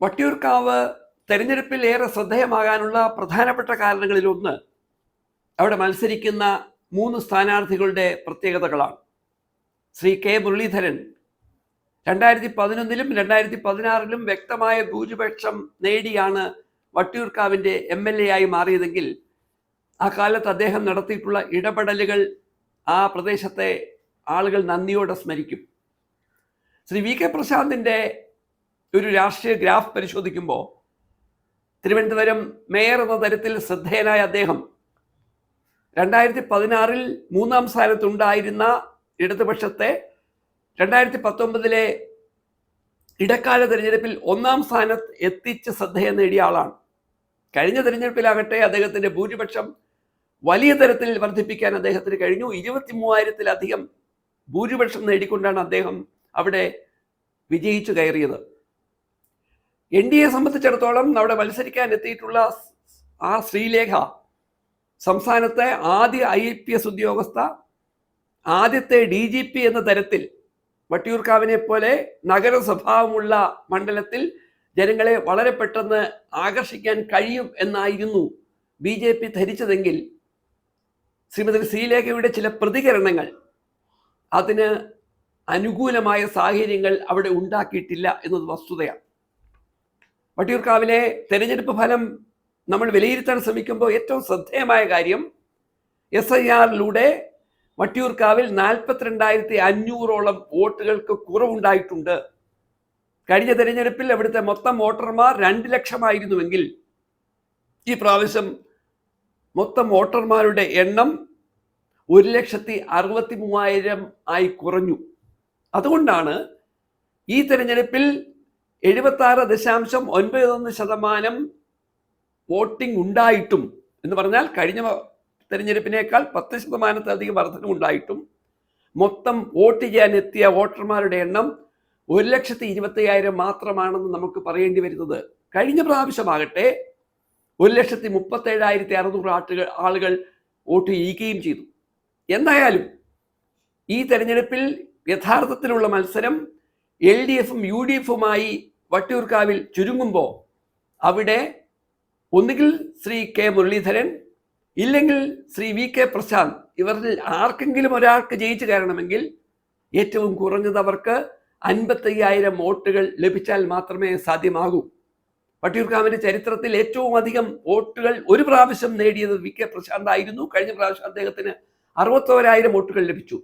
വട്ടിയൂർക്കാവ് തെരഞ്ഞെടുപ്പിൽ ഏറെ ശ്രദ്ധേയമാകാനുള്ള പ്രധാനപ്പെട്ട കാരണങ്ങളിലൊന്ന് അവിടെ മത്സരിക്കുന്ന 3 സ്ഥാനാർത്ഥികളുടെ പ്രത്യേകതകളാണ്. ശ്രീ കെ മുരളീധരൻ 2011-ലും 2016-ലും വ്യക്തമായ ഭൂരിപക്ഷം നേടിയാണ് വട്ടിയൂർക്കാവിൻ്റെ MLA ആയി മാറിയതെങ്കിൽ ആ കാലത്ത് അദ്ദേഹം നടത്തിയിട്ടുള്ള ഇടപെടലുകൾ ആ പ്രദേശത്തെ ആളുകൾ നന്ദിയോടെ സ്മരിക്കും. ശ്രീ വി കെ പ്രശാന്തിൻ്റെ ഒരു രാഷ്ട്രീയ ഗ്രാഫ് പരിശോധിക്കുമ്പോൾ തിരുവനന്തപുരം മേയർ എന്ന തരത്തിൽ ശ്രദ്ധേയനായ അദ്ദേഹം 2016-ൽ 3-ാം സ്ഥാനത്തുണ്ടായിരുന്ന ഇടതുപക്ഷത്തെ 2019-ലെ ഇടക്കാല തെരഞ്ഞെടുപ്പിൽ 1-ാം സ്ഥാനത്ത് എത്തിച്ച് ശ്രദ്ധേയം നേടിയ ആളാണ്. കഴിഞ്ഞ തെരഞ്ഞെടുപ്പിലാകട്ടെ അദ്ദേഹത്തിൻ്റെ ഭൂരിപക്ഷം വലിയ തരത്തിൽ വർദ്ധിപ്പിക്കാൻ അദ്ദേഹത്തിന് കഴിഞ്ഞു. 23,000-ത്തിലധികം ഭൂരിപക്ഷം നേടിക്കൊണ്ടാണ് അദ്ദേഹം അവിടെ വിജയിച്ചു കയറിയത്. NDA സംബന്ധിച്ചിടത്തോളം അവിടെ മത്സരിക്കാൻ എത്തിയിട്ടുള്ള ആ ശ്രീലേഖ സംസ്ഥാനത്തെ ആദ്യ IPS ഉദ്യോഗസ്ഥ, ആദ്യത്തെ DGP എന്ന തരത്തിൽ വട്ടിയൂർക്കാവിനെ പോലെ നഗര സ്വഭാവമുള്ള മണ്ഡലത്തിൽ ജനങ്ങളെ വളരെ പെട്ടെന്ന് ആകർഷിക്കാൻ കഴിയും എന്നായിരുന്നു BJP ധരിച്ചതെങ്കിൽ ശ്രീമതി ശ്രീലേഖയുടെ ചില പ്രതികരണങ്ങൾ അതിന് അനുകൂലമായ സാഹചര്യങ്ങൾ അവിടെ ഉണ്ടാക്കിയിട്ടില്ല എന്നത് വസ്തുതയാണ്. വട്ടിയൂർക്കാവിലെ തെരഞ്ഞെടുപ്പ് ഫലം നമ്മൾ വിലയിരുത്താൻ ശ്രമിക്കുമ്പോൾ ഏറ്റവും ശ്രദ്ധേയമായ കാര്യം SIR-ലൂടെ വട്ടിയൂർക്കാവിൽ 42,500-ഓളം വോട്ടുകൾക്ക് കുറവുണ്ടായിട്ടുണ്ട്. കഴിഞ്ഞ തെരഞ്ഞെടുപ്പിൽ അവിടുത്തെ മൊത്തം വോട്ടർമാർ 2 ലക്ഷമായിരുന്നുവെങ്കിൽ ഈ പ്രാവശ്യം മൊത്തം വോട്ടർമാരുടെ എണ്ണം 1,63,000 ആയി കുറഞ്ഞു. അതുകൊണ്ടാണ് ഈ തെരഞ്ഞെടുപ്പിൽ 76.91% വോട്ടിംഗ് ഉണ്ടായിട്ടും, എന്ന് പറഞ്ഞാൽ കഴിഞ്ഞ തെരഞ്ഞെടുപ്പിനേക്കാൾ 10%-ലധികം വർധനമുണ്ടായിട്ടും മൊത്തം വോട്ട് ചെയ്യാൻ എത്തിയ വോട്ടർമാരുടെ എണ്ണം 1,20,000 മാത്രമാണെന്ന് നമുക്ക് പറയേണ്ടി വരുന്നത്. കഴിഞ്ഞ പ്രാവശ്യമാകട്ടെ 1,37,600 ആളുകൾ വോട്ട് ചെയ്യുകയും ചെയ്തു. എന്തായാലും ഈ തെരഞ്ഞെടുപ്പിൽ യഥാർത്ഥത്തിലുള്ള മത്സരം LDF-ഉം UDF-ഉമായി വട്ടിയൂർക്കാവിൽ ചുരുങ്ങുമ്പോൾ അവിടെ ഒന്നുകിൽ ശ്രീ കെ മുരളീധരൻ, ഇല്ലെങ്കിൽ ശ്രീ വി കെ പ്രശാന്ത്, ഇവരിൽ ആർക്കെങ്കിലും ഒരാൾക്ക് ജയിച്ചു കയറണമെങ്കിൽ ഏറ്റവും കുറഞ്ഞത് അവർക്ക് 55,000 വോട്ടുകൾ ലഭിച്ചാൽ മാത്രമേ സാധ്യമാകൂ. വട്ടിയൂർക്കാവിൻ്റെ ചരിത്രത്തിൽ ഏറ്റവും അധികം വോട്ടുകൾ ഒരു പ്രാവശ്യം നേടിയത് വി കെ പ്രശാന്ത് ആയിരുന്നു. കഴിഞ്ഞ പ്രാവശ്യം അദ്ദേഹത്തിന് 61,000 വോട്ടുകൾ ലഭിച്ചു.